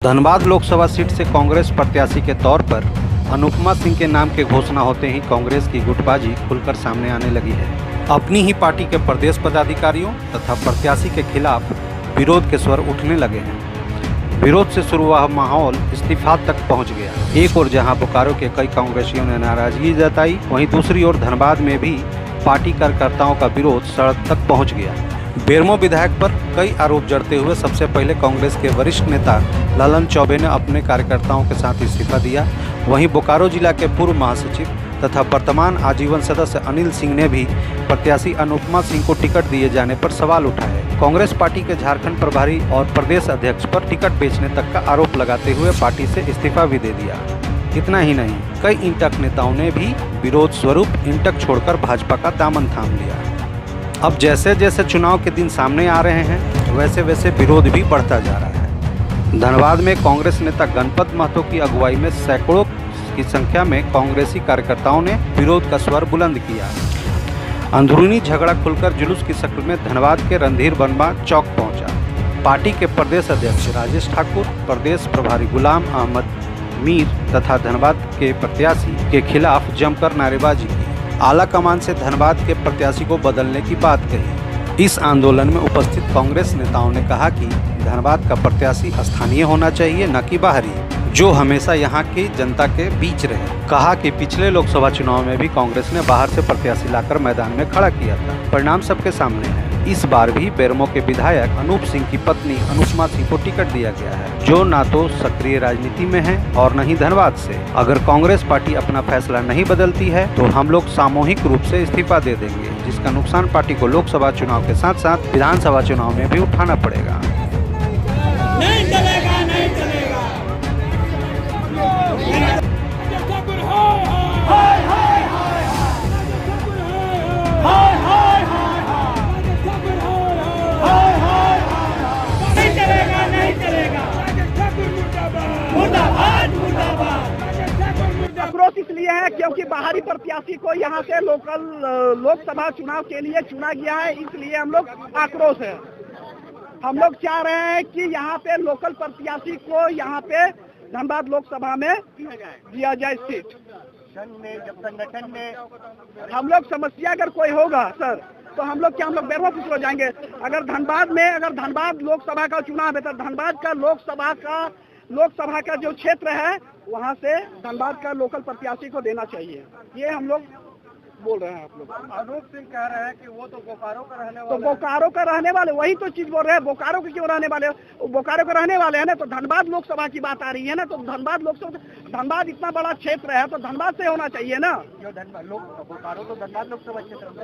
Dhanbad Lok Sabha seat से कांग्रेस प्रत्याशी के तौर पर अनुपमा सिंह के नाम के घोषणा होते ही कांग्रेस की गुटबाजी खुलकर सामने आने लगी है। अपनी ही पार्टी के प्रदेश पदाधिकारियों तथा प्रत्याशी के खिलाफ विरोध के स्वर उठने लगे हैं। विरोध से शुरू हुआ माहौल इस्तीफा तक पहुंच गया। एक ओर जहां बोकारो के कई कांग्रेसियों ने नाराजगी जताई, वहीं दूसरी ओर धनबाद में भी पार्टी कार्यकर्ताओं का विरोध सड़क तक पहुँच गया। बेरमो विधायक पर कई आरोप जड़ते हुए सबसे पहले कांग्रेस के वरिष्ठ नेता ललन चौबे ने अपने कार्यकर्ताओं के साथ इस्तीफा दिया। वहीं बोकारो जिला के पूर्व महासचिव तथा वर्तमान आजीवन सदस्य अनिल सिंह ने भी प्रत्याशी अनुपमा सिंह को टिकट दिए जाने पर सवाल उठाए। कांग्रेस पार्टी के झारखंड प्रभारी और प्रदेश अध्यक्ष पर टिकट बेचने तक का आरोप लगाते हुए पार्टी से इस्तीफा भी दे दिया। इतना ही नहीं, कई इंटक नेताओं ने भी विरोध स्वरूप इंटक छोड़कर भाजपा का दामन थाम लिया। अब जैसे जैसे चुनाव के दिन सामने आ रहे हैं, वैसे वैसे विरोध भी बढ़ता जा रहा है। धनबाद में कांग्रेस नेता गणपत महतो की अगुवाई में सैकड़ों की संख्या में कांग्रेसी कार्यकर्ताओं ने विरोध का स्वर बुलंद किया। अंदरूनी झगड़ा खुलकर जुलूस की शक्ल में धनबाद के रणधीर वर्मा चौक पहुंचा। पार्टी के प्रदेश अध्यक्ष राजेश ठाकुर, प्रदेश प्रभारी गुलाम अहमद मीर तथा धनबाद के प्रत्याशी के खिलाफ जमकर नारेबाजी की। आला कमान से धनबाद के प्रत्याशी को बदलने की बात कही। इस आंदोलन में उपस्थित कांग्रेस नेताओं ने कहा कि धनबाद का प्रत्याशी स्थानीय होना चाहिए, न कि बाहरी, जो हमेशा यहां की जनता के बीच रहे। कहा कि पिछले लोकसभा चुनाव में भी कांग्रेस ने बाहर से प्रत्याशी लाकर मैदान में खड़ा किया था। परिणाम सबके सामने है। इस बार भी बेरमो के विधायक अनूप सिंह की पत्नी अनुपमा सिंह को टिकट दिया गया है, जो ना तो सक्रिय राजनीति में है और न ही धनबाद से। अगर कांग्रेस पार्टी अपना फैसला नहीं बदलती है तो हम लोग सामूहिक रूप से इस्तीफा दे देंगे, जिसका नुकसान पार्टी को लोकसभा चुनाव के साथ साथ विधानसभा चुनाव में भी उठाना पड़ेगा। नहीं चलेगा, नहीं चलेगा। आक्रोश इसलिए है क्योंकि बाहरी प्रत्याशी को यहाँ से लोकसभा चुनाव के लिए चुना गया है, इसलिए हम लोग आक्रोश है। हम लोग चाह रहे हैं कि यहाँ पे लोकल प्रत्याशी को यहाँ पे धनबाद लोकसभा में दिया जाए सीट। जब संगठन में हम लोग समस्या अगर कोई होगा सर, तो हम लोग क्या हम लोग बेरमो खुश हो जाएंगे। अगर धनबाद लोकसभा का चुनाव है तो धनबाद का लोकसभा का जो क्षेत्र है वहाँ से धनबाद का लोकल प्रत्याशी को देना चाहिए। ये हम लोग बोल रहे हैं। आप लोग अनूप सिंह कह रहे हैं कि वो तो बोकारो का रहने वाले, तो बोकारो का रहने वाले वही तो चीज बोल रहे हैं। बोकारो के क्यों रहने वाले? बोकारो के रहने वाले हैं ना, तो धनबाद लोकसभा की बात आ रही है ना, तो धनबाद इतना बड़ा क्षेत्र है तो धनबाद से होना चाहिए ना। बोकारो तो धनबाद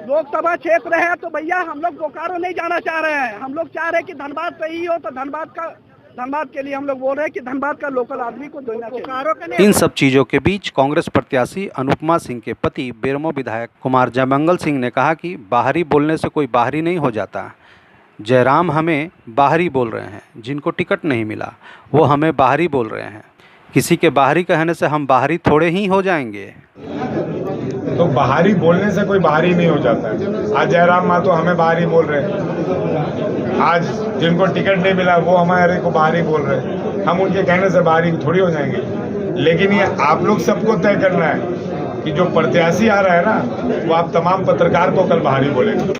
लोकसभा क्षेत्र है, तो भैया हम लोग बोकारो नहीं जाना चाह रहे हैं। हम लोग चाह रहे हैं कि धनबाद से ही हो, तो धनबाद के लिए हम लोग बोल रहे हैं कि धनबाद का लोकल आदमी को देना चाहिए। इन सब चीजों के बीच कांग्रेस प्रत्याशी अनुपमा सिंह के पति बेरमो विधायक कुमार जयमंगल सिंह ने कहा कि बाहरी बोलने से कोई बाहरी नहीं हो जाता। जयराम हमें बाहरी बोल रहे हैं, जिनको टिकट नहीं मिला वो हमें बाहरी बोल रहे हैं। किसी के बाहरी कहने से हम बाहरी थोड़े ही हो जाएंगे। तो बाहरी बोलने से कोई बाहरी नहीं हो जाता है। आज जयराम माँ तो हमें बाहरी बोल रहे हैं, आज जिनको टिकट नहीं मिला वो हमारे को बाहरी बोल रहे हैं। हम उनके कहने से बाहरी थोड़ी हो जाएंगे। लेकिन ये आप लोग सबको तय करना है कि जो प्रत्याशी आ रहा है ना, वो आप तमाम पत्रकार को कल बाहरी बोलेंगे।